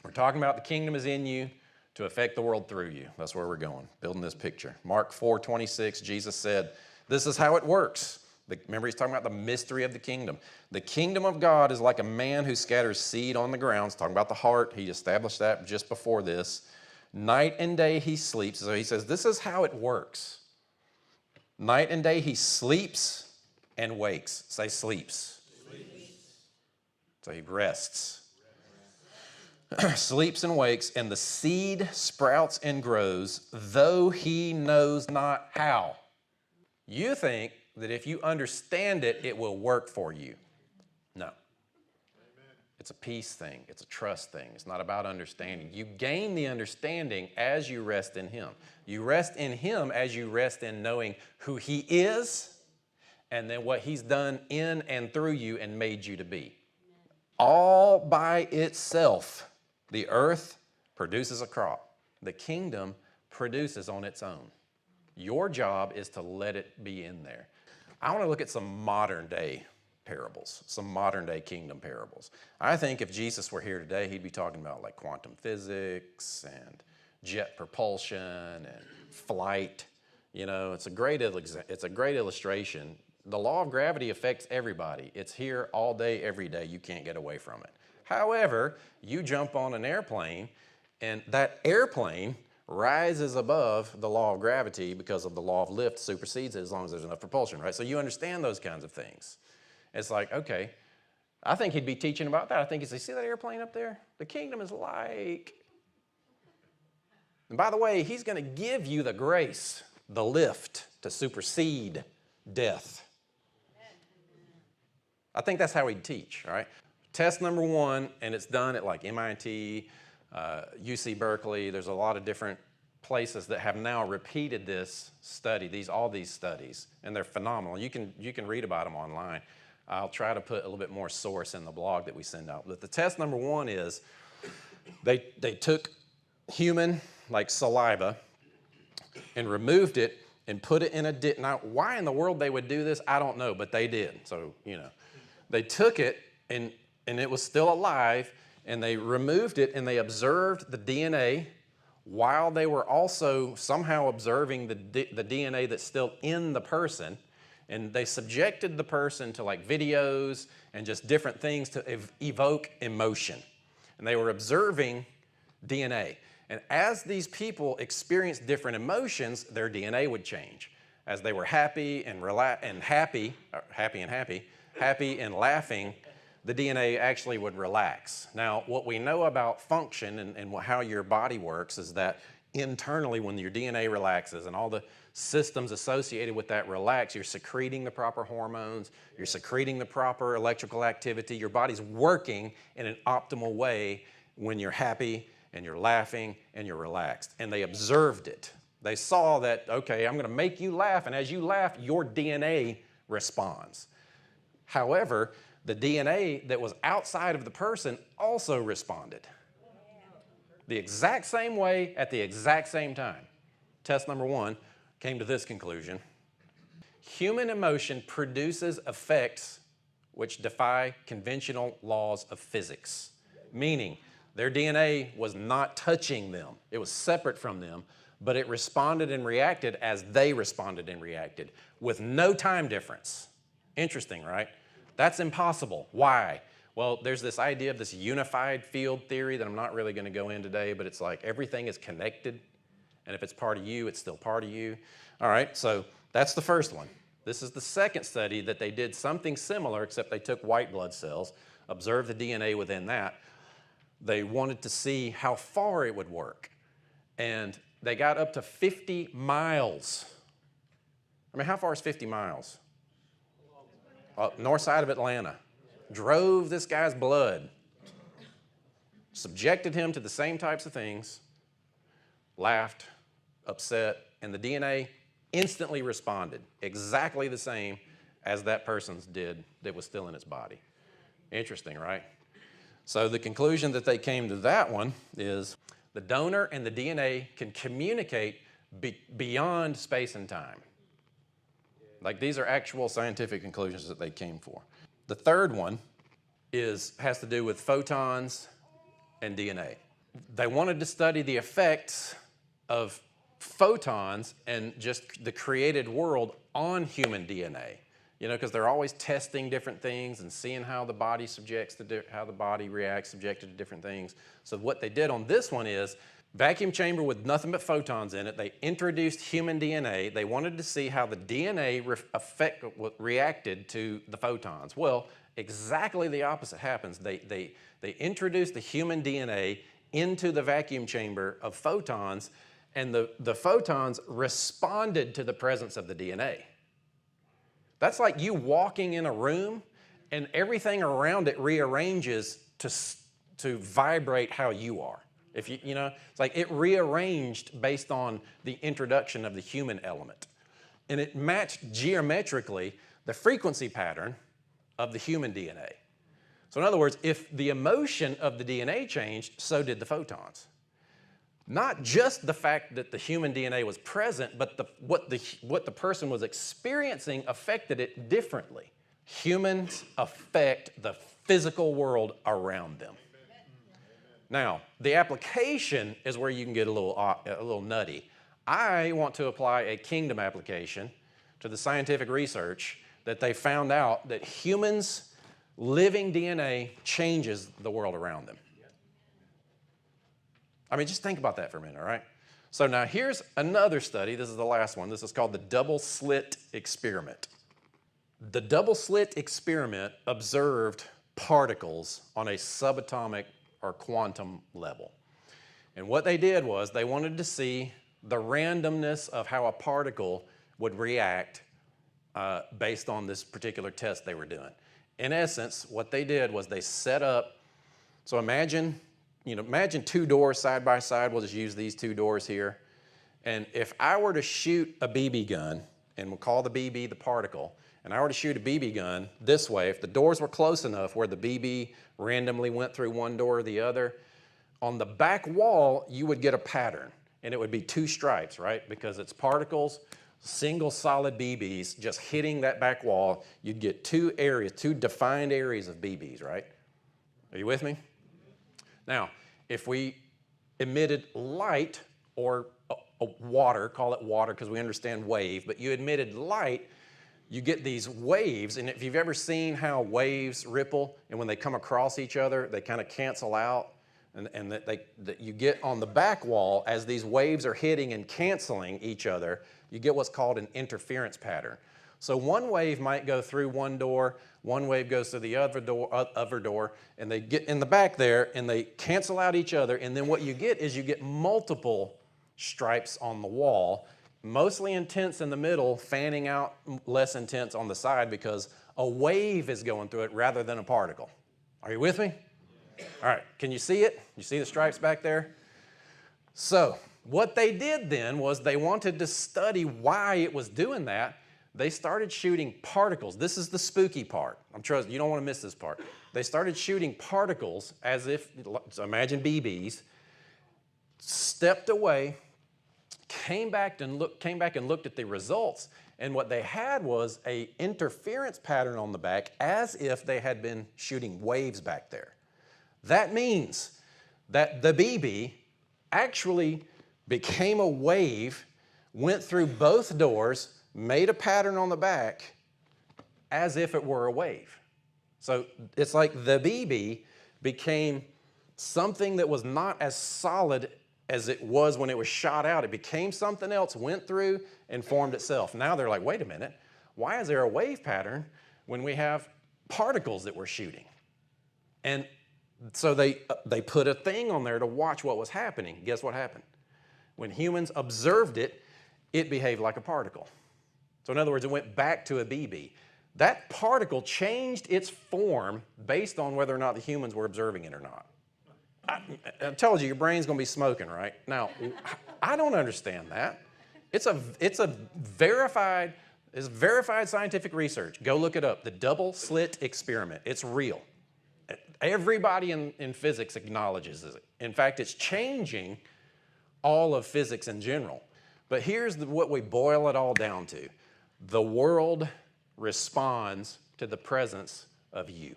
We're talking about the kingdom is in you to affect the world through you. That's where we're going, building this picture. Mark 4:26, Jesus said, this is how it works. Remember, he's talking about the mystery of the kingdom. The kingdom of God is like a man who scatters seed on the ground. He's talking about the heart. He established that just before this. Night and day he sleeps. So he says, this is how it works. Night and day he sleeps and wakes. Say sleeps. Sleeps. So he rests. Sleeps and wakes, and the seed sprouts and grows, though he knows not how. You think that if you understand it, it will work for you. No. Amen. It's a peace thing. It's a trust thing. It's not about understanding. You gain the understanding as you rest in him. You rest in him as you rest in knowing who he is and then what he's done in and through you and made you to be. Amen. All by itself, the earth produces a crop. The kingdom produces on its own. Your job is to let it be in there. I want to look at some modern day parables, some modern day kingdom parables. I think if Jesus were here today, he'd be talking about like quantum physics and jet propulsion and flight. You know, it's a great illustration. The law of gravity affects everybody. It's here all day, every day. You can't get away from it. However, you jump on an airplane and that airplane rises above the law of gravity because of the law of lift supersedes it as long as there's enough propulsion, right? So you understand those kinds of things. It's like, okay, I think he'd be teaching about that. I think he'd say, see that airplane up there? The kingdom is like, and by the way, he's going to give you the grace, the lift to supersede death. I think that's how he'd teach, all right? Test number one, and it's done at like MIT, UC Berkeley. There's a lot of different places that have now repeated this study, all these studies, and they're phenomenal. You can read about them online. I'll try to put a little bit more source in the blog that we send out. But the test number one is they took human, like saliva, and removed it and put it in a dish. Now, why in the world they would do this, I don't know, but they did. So, you know, they took it and it was still alive, and they removed it and they observed the DNA while they were also somehow observing the DNA that's still in the person. And they subjected the person to like videos and just different things to evoke emotion. And they were observing DNA. And as these people experienced different emotions, their DNA would change. As they were happy and happy and laughing, the DNA actually would relax. Now, what we know about function and how your body works is that internally, when your DNA relaxes and all the systems associated with that relax, you're secreting the proper hormones, you're secreting the proper electrical activity, your body's working in an optimal way when you're happy and you're laughing and you're relaxed. And they observed it. They saw that, okay, I'm gonna make you laugh, and as you laugh, your DNA responds. However, the DNA that was outside of the person also responded. The exact same way at the exact same time. Test number one came to this conclusion. Human emotion produces effects which defy conventional laws of physics, meaning their DNA was not touching them. It was separate from them, but it responded and reacted as they responded and reacted with no time difference. Interesting, right? That's impossible. Why? Well, there's this idea of this unified field theory that I'm not really going to go in today, but it's like everything is connected, and if it's part of you, it's still part of you. All right, so that's the first one. This is the second study that they did something similar, except they took white blood cells, observed the DNA within that. They wanted to see how far it would work, and they got up to 50 miles. I mean, how far is 50 miles? North side of Atlanta. Drove this guy's blood, subjected him to the same types of things, laughed, upset, and the DNA instantly responded exactly the same as that person's did that was still in his body. Interesting, right? So the conclusion that they came to that one is the donor and the DNA can communicate beyond space and time. Like, these are actual scientific conclusions that they came for. The third one has to do with photons and DNA. they wanted to study the effects of photons and just the created world on human DNA. You know, because they're always testing different things and seeing how the body subjects to how the body reacts subjected to different things. So what they did on this one is vacuum chamber with nothing but photons in it. They introduced human DNA. They wanted to see how the DNA reacted to the photons. Well, exactly the opposite happens. They introduced the human DNA into the vacuum chamber of photons, and the photons responded to the presence of the DNA. That's like you walking in a room and everything around it rearranges to vibrate how you are. If you know, it's like it rearranged based on the introduction of the human element. And it matched geometrically the frequency pattern of the human DNA. So in other words, if the emotion of the DNA changed, so did the photons. Not just the fact that the human DNA was present, but what the person was experiencing affected it differently. Humans affect the physical world around them. Now, the application is where you can get a little nutty. I want to apply a kingdom application to the scientific research that they found out that humans' living DNA changes the world around them. I mean, just think about that for a minute, all right? So now here's another study. This is the last one. This is called the double slit experiment. The double slit experiment observed particles on a subatomic or quantum level. And what they did was they wanted to see the randomness of how a particle would react based on this particular test they were doing. In essence, what they did was they set up, so imagine two doors side by side. We'll just use these two doors here. And if I were to shoot a BB gun, and we'll call the BB the particle, and I were to shoot a BB gun this way, if the doors were close enough where the BB randomly went through one door or the other, on the back wall, you would get a pattern. And it would be two stripes, right? Because it's particles, single solid BBs, just hitting that back wall. You'd get two defined areas of BBs, right? Are you with me? Now, if we emitted light or water, call it water because we understand wave, but you emitted light, you get these waves. And if you've ever seen how waves ripple and when they come across each other, they kind of cancel out, and that you get on the back wall as these waves are hitting and canceling each other, you get what's called an interference pattern. So one wave might go through one door, one wave goes through the other door, and they get in the back there and they cancel out each other, and then what you get is you get multiple stripes on the wall, mostly intense in the middle, fanning out less intense on the side because a wave is going through it rather than a particle. Are you with me? All right, can you see it? You see the stripes back there? So what they did then was they wanted to study why it was doing that. They started shooting particles. This is the spooky part. You don't want to miss this part. They started shooting particles as if, so imagine BBs, stepped away, came back and looked at the results, and what they had was an interference pattern on the back as if they had been shooting waves back there. That means that the BB actually became a wave, went through both doors, made a pattern on the back as if it were a wave. So it's like the BB became something that was not as solid as it was when it was shot out. It became something else, went through, and formed itself. Now they're like, wait a minute, why is there a wave pattern when we have particles that we're shooting? And so they put a thing on there to watch what was happening. Guess what happened? When humans observed it, it behaved like a particle. So in other words, it went back to a BB. That particle changed its form based on whether or not the humans were observing it or not. I told you, your brain's going to be smoking, right? Now, I don't understand that. It's verified scientific research. Go look it up. The double slit experiment. It's real. Everybody in physics acknowledges it. In fact, it's changing all of physics in general. But here's what we boil it all down to. The world responds to the presence of you.